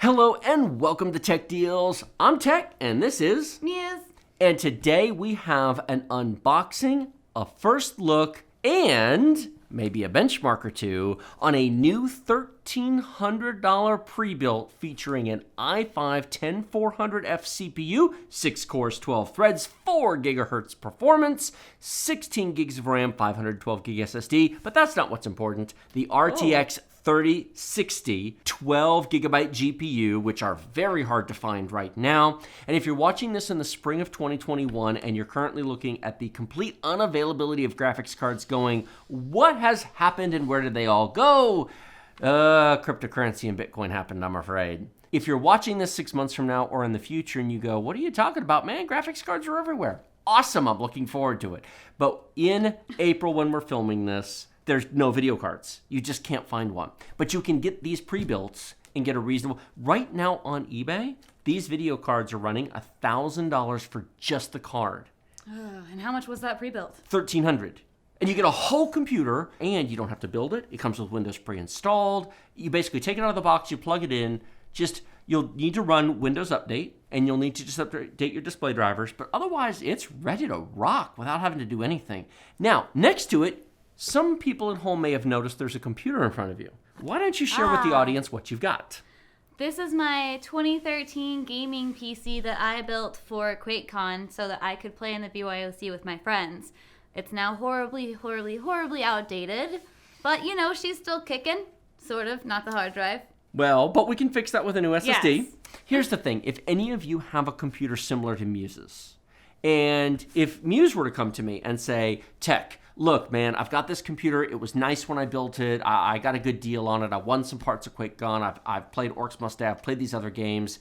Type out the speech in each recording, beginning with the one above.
Hello and welcome to Tech Deals. I'm Tech and this is Muse. And today we have an unboxing, a first look, and maybe a benchmark or two on a new $1,300 pre-built featuring an i5-10400F CPU, 6 cores, 12 threads, 4 gigahertz performance, 16 gigs of RAM, 512 gig SSD, but that's not what's important. The RTX 3060 12 gigabyte GPU, which are very hard to find right now. And if you're watching this in the spring of 2021 and you're currently looking at the complete unavailability of graphics cards going, what has happened and where did they all go? Cryptocurrency and Bitcoin happened, I'm afraid. If you're watching this 6 months from now or in the future and you go, what are you talking about, man? Graphics cards are everywhere. Awesome, I'm looking forward to it. But in April when we're filming this, there's no video cards. You just can't find one. But you can get these pre-builts and get a reasonable... Right now on eBay, these video cards are running $1,000 for just the card. And how much was that pre-built? $1,300. And you get a whole computer, and you don't have to build it. It comes with Windows pre-installed. You basically take it out of the box, you plug it in. You'll need to run Windows Update, and you'll need to just update your display drivers. But otherwise, it's ready to rock without having to do anything. Now, next to it, some people at home may have noticed there's a computer in front of you. Why don't you share with the audience what you've got? This is my 2013 gaming PC that I built for QuakeCon so that I could play in the BYOC with my friends. It's now horribly outdated, but you know, she's still kicking, sort of, not the hard drive. Well, but we can fix that with a new SSD. Yes. Here's the thing, if any of you have a computer similar to Muse's, and if Muse were to come to me and say, Tech, look, man, I've got this computer. It was nice when I built it. I got a good deal on it. I won some parts of QuakeCon. I've played Orcs Must Die. I've played these other games.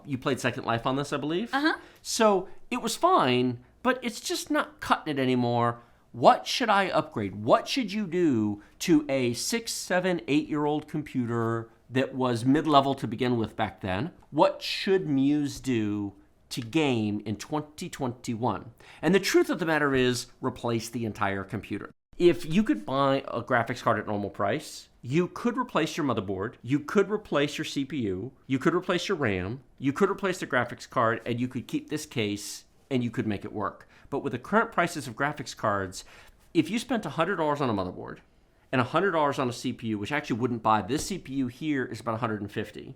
You played Second Life on this, I believe? Uh-huh. So it was fine, but it's just not cutting it anymore. What should I upgrade? What should you do to a 6, 7, 8-year-old computer that was mid-level to begin with back then? What should Muse do to game in 2021? And the truth of the matter is, replace the entire computer. If you could buy a graphics card at normal price, you could replace your motherboard, you could replace your CPU, you could replace your RAM, you could replace the graphics card, and you could keep this case and you could make it work. But with the current prices of graphics cards, if you spent $100 on a motherboard and $100 on a CPU, which actually wouldn't buy, this CPU here is about $150.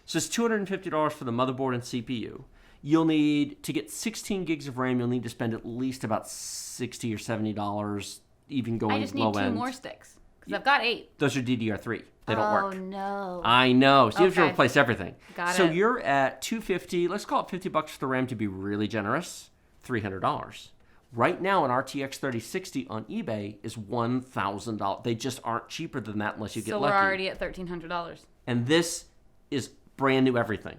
So it's $250 for the motherboard and CPU. You'll need, to get 16 gigs of RAM, you'll need to spend at least about $60 or $70, even going low end. I just need 2 more sticks, because I've got 8. Those are DDR3. They don't work. Oh, no. I know. So you have to Okay. replace everything. Got so it. you're at $250, let's call it $50 for the RAM to be really generous, $300. Right now, an RTX 3060 on eBay is $1,000. They just aren't cheaper than that unless you get lucky. So we're already at $1,300. And this is brand new everything.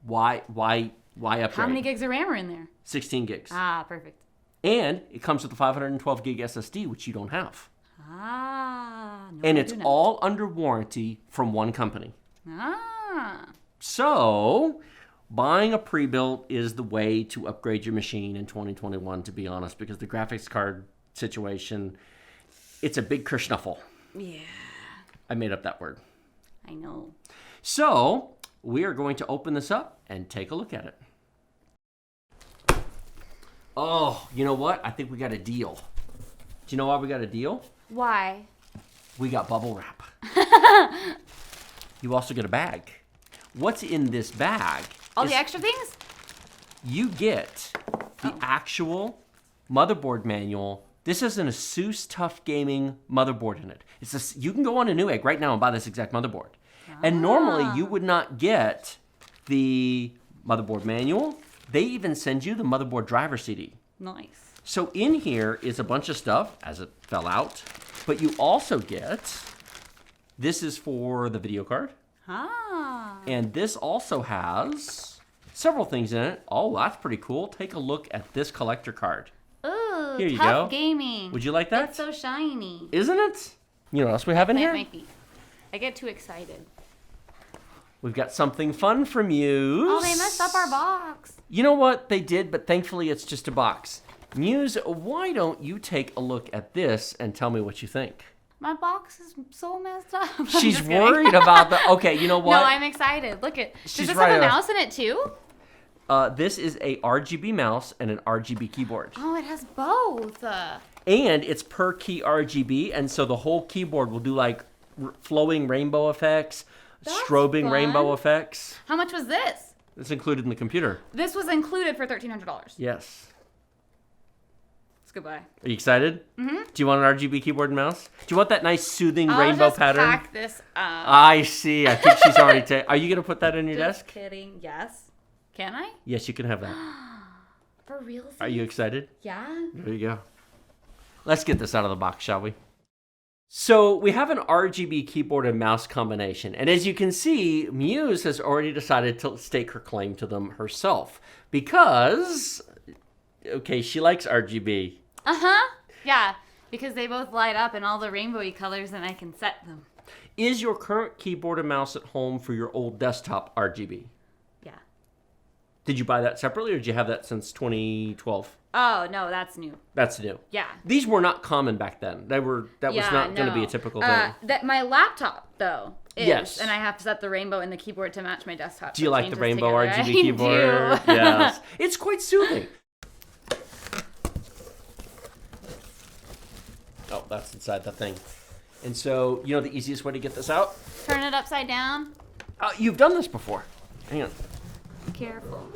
Why upgrade? How many gigs of RAM are in there? 16 gigs. Ah, perfect. And it comes with a 512 gig SSD, which you don't have. Ah. No, And I it's do not. all under warranty from one company. Ah. So, buying a pre-built is the way to upgrade your machine in 2021, to be honest, because the graphics card situation, it's a big kerschnuffle. Yeah. I made up that word. I know. So, we are going to open this up and take a look at it. Oh, you know what? I think we got a deal. Do you know why we got a deal? Why? We got bubble wrap. You also get a bag. What's in this bag? All is the extra things? You get the actual motherboard manual. This is an Asus Tough Gaming motherboard in it. You can go on to Newegg right now and buy this exact motherboard. And normally you would not get the motherboard manual. They even send you the motherboard driver CD. Nice. So in here is a bunch of stuff as it fell out. But you also get, this is for the video card. Ah. And this also has several things in it. Oh, that's pretty cool. Take a look at this collector card. Ooh, Here you Tough go. Gaming. Would you like that? It's so shiny. Isn't it? You know what else we have in That here? might be. I get too excited. We've got something fun from Muse. Oh, they messed up our box. You know what? They did, but thankfully it's just a box. Muse, why don't you take a look at this and tell me what you think? My box is so messed up. I'm She's just kidding. worried about the... Okay, you know what? No, I'm excited. Look at... Does She's this right have a about- mouse in it too? This is a RGB mouse and an RGB keyboard. Oh, it has both. And it's per key RGB, and so the whole keyboard will do like flowing rainbow effects, That's strobing fun. rainbow effects. How much was this? It's included in the computer. This was included for $1,300. Yes. It's goodbye. Are you excited? Mm-hmm. Do you want an RGB keyboard and mouse? Do you want that nice soothing I'll rainbow just pattern? pack this up. I see. I think she's already Are you going to put that on your Just desk? kidding. Yes. Can I? Yes, you can have that. For real? Are you excited? Yeah. There you go. Let's get this out of the box, shall we? So we have an RGB keyboard and mouse combination. And as you can see, Muse has already decided to stake her claim to them herself. Because, okay, she likes RGB. Uh-huh. Yeah. Because they both light up in all the rainbowy colors and I can set them. Is your current keyboard and mouse at home for your old desktop RGB? Yeah. Did you buy that separately or did you have that since 2012? Oh, no, that's new. That's new. Yeah. These were not common back then. That was not going to be a typical thing. That my laptop though is, Yes. and I have to set the rainbow in the keyboard to match my desktop. Do you so it like the changes rainbow together. RGB I keyboard? do. Yes. It's quite soothing. Oh, that's inside the thing. And so, you know the easiest way to get this out? Turn it upside down. You've done this before. Hang on. Careful.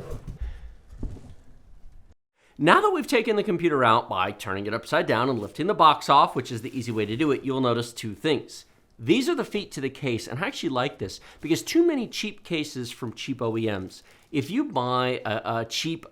Now that we've taken the computer out by turning it upside down and lifting the box off, which is the easy way to do it, you'll notice two things. These are the feet to the case, and I actually like this because too many cheap cases from cheap OEMs. If you buy a cheap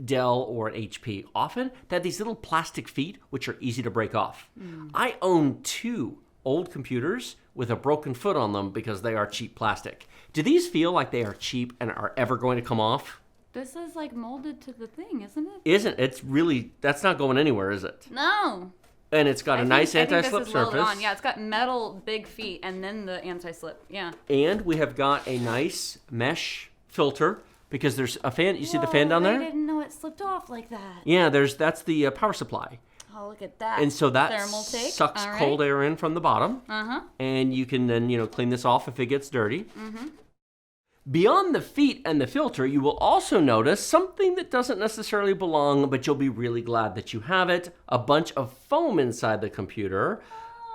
Dell or an HP, often they have these little plastic feet which are easy to break off. I own 2 old computers with a broken foot on them because they are cheap plastic. Do these feel like they are cheap and are ever going to come off? This is like molded to the thing, isn't it? Isn't it's really that's not going anywhere, is it? No. And it's got a nice anti-slip surface. Welded on. Yeah, it's got metal big feet and then the anti-slip. Yeah. And we have got a nice mesh filter because there's a fan. You see the fan down I there? didn't know it slipped off like that. Yeah, that's the power supply. Oh, look at that. And so that thermal take. sucks All right. cold air in from the bottom. Uh-huh. And you can then, clean this off if it gets dirty. Mm-hmm. Beyond the feet and the filter, you will also notice something that doesn't necessarily belong, but you'll be really glad that you have it. A bunch of foam inside the computer.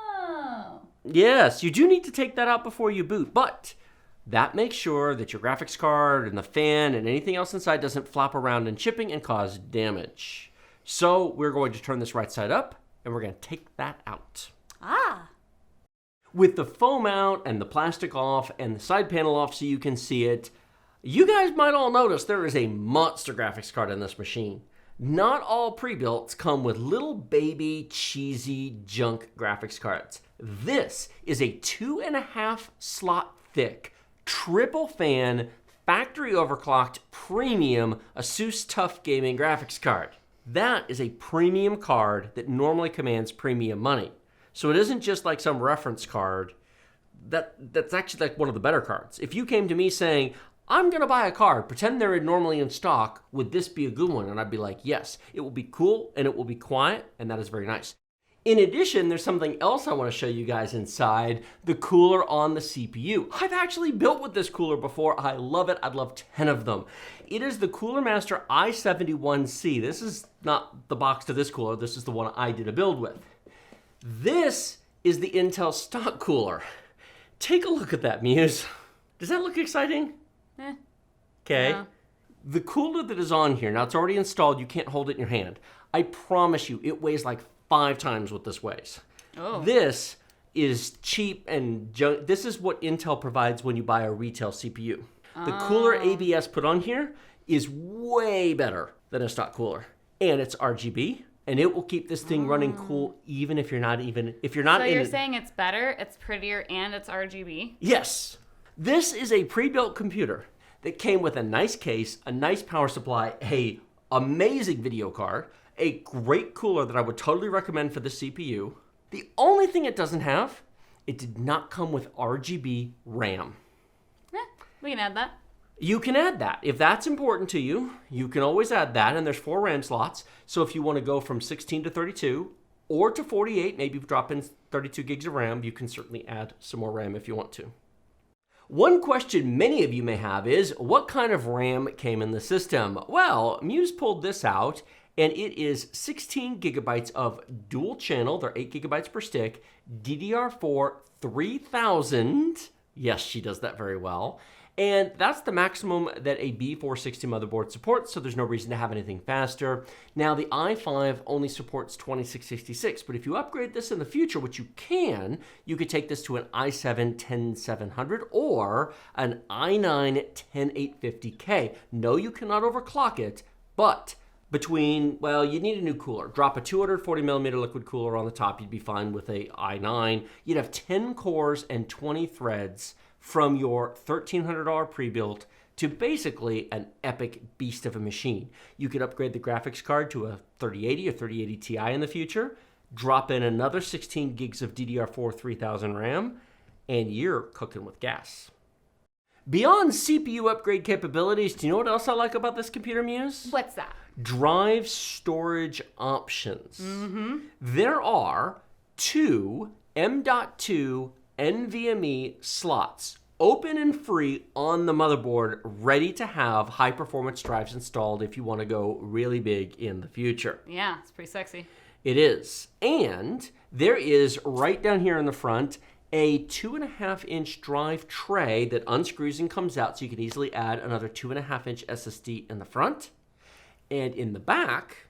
Oh. Yes, you do need to take that out before you boot, but that makes sure that your graphics card and the fan and anything else inside doesn't flop around in shipping and cause damage. So we're going to turn this right side up, and we're going to take that out. Ah. With the foam out and the plastic off and the side panel off so you can see it, you guys might all notice there is a monster graphics card in this machine. Not all pre-builts come with little baby cheesy junk graphics cards. This is a 2.5 slot thick, triple fan, factory overclocked premium Asus TUF Gaming graphics card. That is a premium card that normally commands premium money. So it isn't just like some reference card. That's actually like one of the better cards. If you came to me saying, I'm going to buy a card, pretend they're normally in stock, would this be a good one? And I'd be like, yes, it will be cool and it will be quiet, and that is very nice. In addition, there's something else I want to show you guys inside, the cooler on the CPU. I've actually built with this cooler before. I love it. I'd love 10 of them. It is the Cooler Master i71C. This is not the box to this cooler. This is the one I did a build with. This is the Intel stock cooler. Take a look at that, Muse. Does that look exciting? Okay. Yeah. The cooler that is on here, now it's already installed, you can't hold it in your hand. I promise you, it weighs like 5 times what this weighs. Oh. This is cheap and junk. This is what Intel provides when you buy a retail CPU. The cooler ABS put on here is way better than a stock cooler. And it's RGB. And it will keep this thing running cool even if you're not So in you're it. saying it's better, it's prettier, and it's RGB? Yes. This is a pre-built computer that came with a nice case, a nice power supply, a amazing video card, a great cooler that I would totally recommend for the CPU. The only thing it doesn't have, it did not come with RGB RAM. We can add that. You can add that. If that's important to you, you can always add that, and there's 4 RAM slots. So if you want to go from 16 to 32, or to 48. Maybe drop in 32 gigs of RAM. You can certainly add some more RAM if you want to. One question many of you may have is, what kind of RAM came in the system? Well, Muse pulled this out, and it is 16 gigabytes of dual channel, they're 8 gigabytes per stick, DDR4 3000, yes, she does that very well, and that's the maximum that a B460 motherboard supports, so there's no reason to have anything faster. Now, the i5 only supports 2666, but if you upgrade this in the future, which you can, you could take this to an i7 10700 or an i9 10850K. No, you cannot overclock it, but well, you need a new cooler. Drop a 240 millimeter liquid cooler on the top, you'd be fine with a i9. You'd have 10 cores and 20 threads from your $1,300 pre-built to basically an epic beast of a machine. You could upgrade the graphics card to a 3080 or 3080 Ti in the future, drop in another 16 gigs of DDR4 3000 RAM, and you're cooking with gas. Beyond CPU upgrade capabilities, do you know what else I like about this computer, Muse? What's that? Drive storage options. There are 2 M.2 NVMe slots, open and free on the motherboard, ready to have high-performance drives installed if you want to go really big in the future. Yeah, it's pretty sexy. It is. And there is, right down here in the front, a 2.5-inch drive tray that unscrews and comes out, so you can easily add another 2.5-inch SSD in the front. And in the back,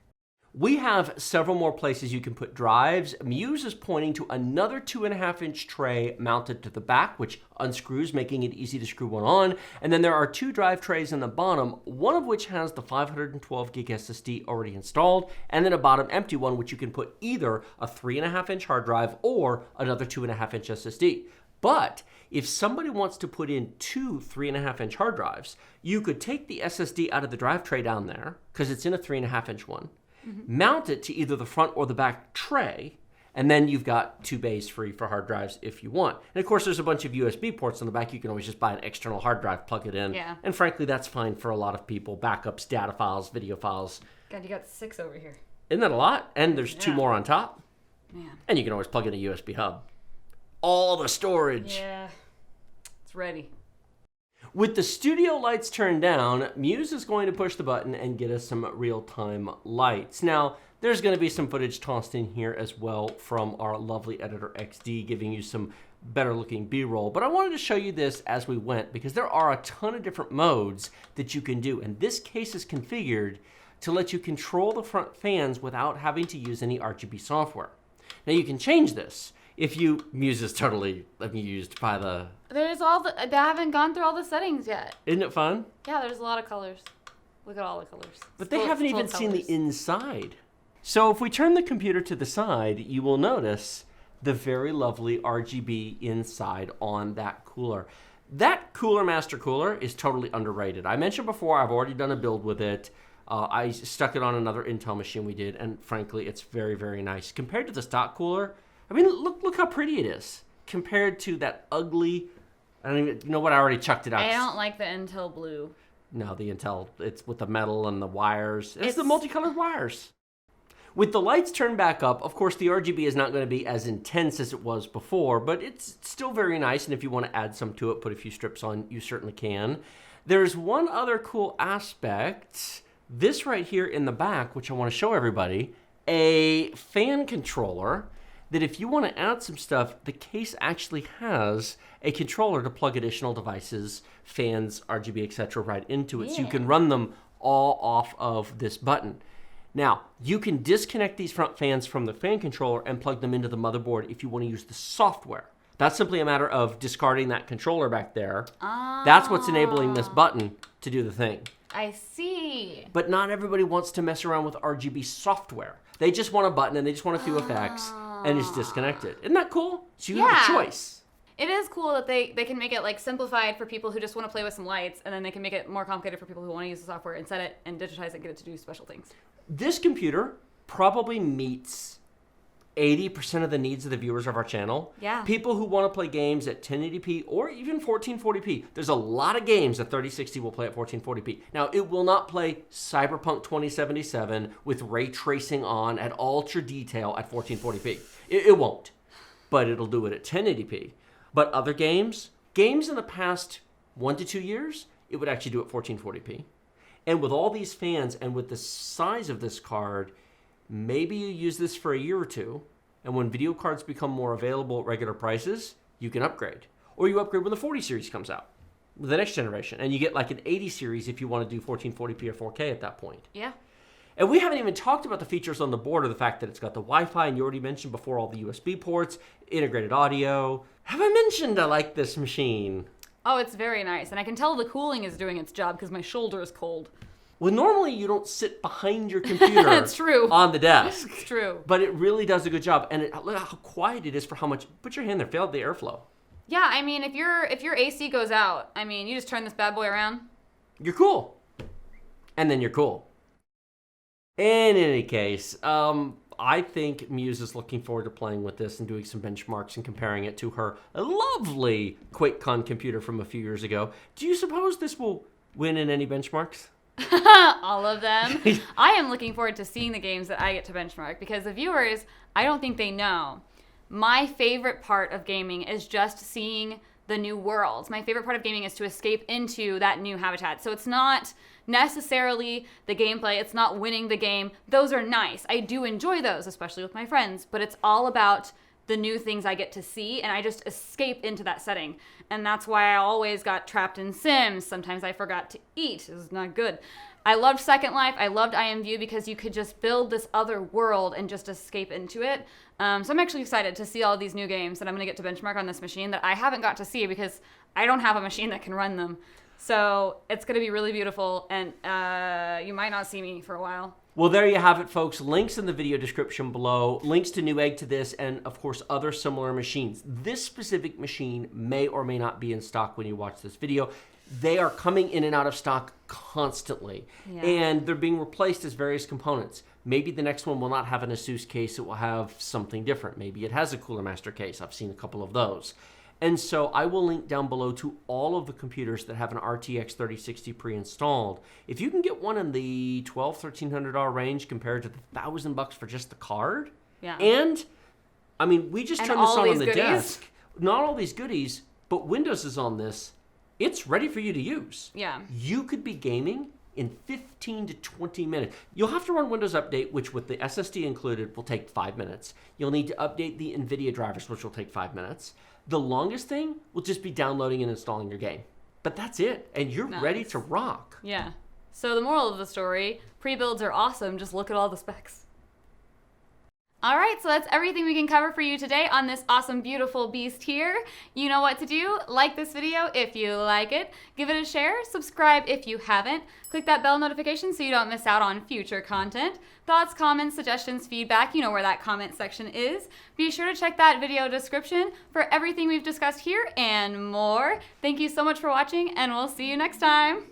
we have several more places you can put drives. Muse is pointing to another 2.5-inch tray mounted to the back, which unscrews, making it easy to screw one on. And then there are 2 drive trays in the bottom, one of which has the 512 gig SSD already installed, and then a bottom empty one, which you can put either a 3.5-inch hard drive or another 2.5-inch SSD. But if somebody wants to put in 2 3.5-inch hard drives, you could take the SSD out of the drive tray down there, because it's in a 3.5-inch one, mount it to either the front or the back tray, and then you've got 2 bays free for hard drives if you want. And of course, there's a bunch of USB ports on the back. You can always just buy an external hard drive, plug it in. Yeah. And frankly, that's fine for a lot of people. Backups, data files, video files. God, you got 6 over here. Isn't that a lot? And there's 2 more on top. Man. And you can always plug in a USB hub. All the storage. Yeah, it's ready. With the studio lights turned down, Muse is going to push the button and get us some real-time lights. Now, there's going to be some footage tossed in here as well from our lovely Editor XD, giving you some better-looking B-roll. But I wanted to show you this as we went, because there are a ton of different modes that you can do. And this case is configured to let you control the front fans without having to use any RGB software. Now, you can change this. If you, Muse is totally amused by the... There's they haven't gone through all the settings yet. Isn't it fun? Yeah, there's a lot of colors. Look at all the colors. But they haven't even seen the inside. So if we turn the computer to the side, you will notice the very lovely RGB inside on that cooler. That Cooler Master Cooler is totally underrated. I mentioned before, I've already done a build with it. I stuck it on another Intel machine we did, and frankly, it's very, very nice. Compared to the stock cooler, I mean, look how pretty it is compared to that ugly, I don't even, you know what, I already chucked it out. I don't like the Intel blue. No, the Intel, it's with the metal and the wires. It's the multicolored wires. With the lights turned back up, of course, the RGB is not going to be as intense as it was before, but it's still very nice, and if you want to add some to it, put a few strips on, you certainly can. There's one other cool aspect, this right here in the back, which I want to show everybody, a fan controller that if you want to add some stuff, the case actually has a controller to plug additional devices, fans, RGB, etc. right into it. Yeah. So you can run them all off of this button. Now, you can disconnect these front fans from the fan controller and plug them into the motherboard if you want to use the software. That's simply a matter of discarding that controller back there. Oh. That's what's enabling this button to do the thing. I see. But not everybody wants to mess around with RGB software. They just want a button and they just want a few effects and it's disconnected. Isn't that cool? So you have a choice. It is cool that they can make it like simplified for people who just want to play with some lights, and then they can make it more complicated for people who want to use the software and set it and digitize it and get it to do special things. This computer probably meets 80% of the needs of the viewers of our channel. Yeah. People who want to play games at 1080p or even 1440p. There's a lot of games that 3060 will play at 1440p. Now, it will not play Cyberpunk 2077 with ray tracing on at ultra detail at 1440p. It won't. But it'll do it at 1080p. But other games in the past 1 to 2 years, it would actually do it 1440p. And with all these fans and with the size of this card, maybe you use this for a year or two, and when video cards become more available at regular prices, you can upgrade. Or you upgrade when the 40 series comes out, the next generation, and you get like an 80 series if you want to do 1440p or 4K at that point. Yeah. And we haven't even talked about the features on the board, or the fact that it's got the Wi-Fi, and you already mentioned before all the USB ports, integrated audio. Have I mentioned I like this machine? Oh, it's very nice. And I can tell the cooling is doing its job because my shoulder is cold. Well, normally you don't sit behind your computer It's true. on the desk. It's true. But it really does a good job. And look how quiet it is for how much. Put your hand there, feel the airflow. Yeah, I mean, if your AC goes out, I mean, you just turn this bad boy around. You're cool. And then you're cool. In any case, I think Muse is looking forward to playing with this and doing some benchmarks and comparing it to her lovely QuakeCon computer from a few years ago. Do you suppose this will win in any benchmarks? All of them. I am looking forward to seeing the games that I get to benchmark because the viewers, I don't think they know. My favorite part of gaming is just seeing the new worlds. My favorite part of gaming is to escape into that new habitat. So it's not necessarily the gameplay. It's not winning the game. Those are nice. I do enjoy those, especially with my friends, but it's all about the new things I get to see, and I just escape into that setting. And that's why I always got trapped in Sims. Sometimes I forgot to eat. It was not good. I loved Second Life. I loved IMView because you could just build this other world and just escape into it. So I'm actually excited to see all these new games that I'm going to get to benchmark on this machine that I haven't got to see because I don't have a machine that can run them. So it's going to be really beautiful, and you might not see me for a while. Well, there you have it, folks. Links in the video description below. Links to Newegg to this and, of course, other similar machines. This specific machine may or may not be in stock when you watch this video. They are coming in and out of stock constantly, and they're being replaced as various components. Maybe the next one will not have an Asus case. It will have something different. Maybe it has a Cooler Master case. I've seen a couple of those. And so I will link down below to all of the computers that have an RTX 3060 pre-installed. If you can get one in the $1,200-$1,300 range compared to the $1,000 for just the card, and I mean, we just turned this on the desk. Not all these goodies, but Windows is on this. It's ready for you to use. Yeah. You could be gaming in 15 to 20 minutes. You'll have to run Windows Update, which with the SSD included will take 5 minutes. You'll need to update the NVIDIA drivers, which will take 5 minutes. The longest thing will just be downloading and installing your game. But that's it, and you're ready to rock. Yeah. So the moral of the story, pre-builds are awesome, just look at all the specs. All right, so that's everything we can cover for you today on this awesome, beautiful beast here. You know what to do. Like this video if you like it. Give it a share. Subscribe if you haven't. Click that bell notification so you don't miss out on future content. Thoughts, comments, suggestions, feedback, you know where that comment section is. Be sure to check that video description for everything we've discussed here and more. Thank you so much for watching, and we'll see you next time.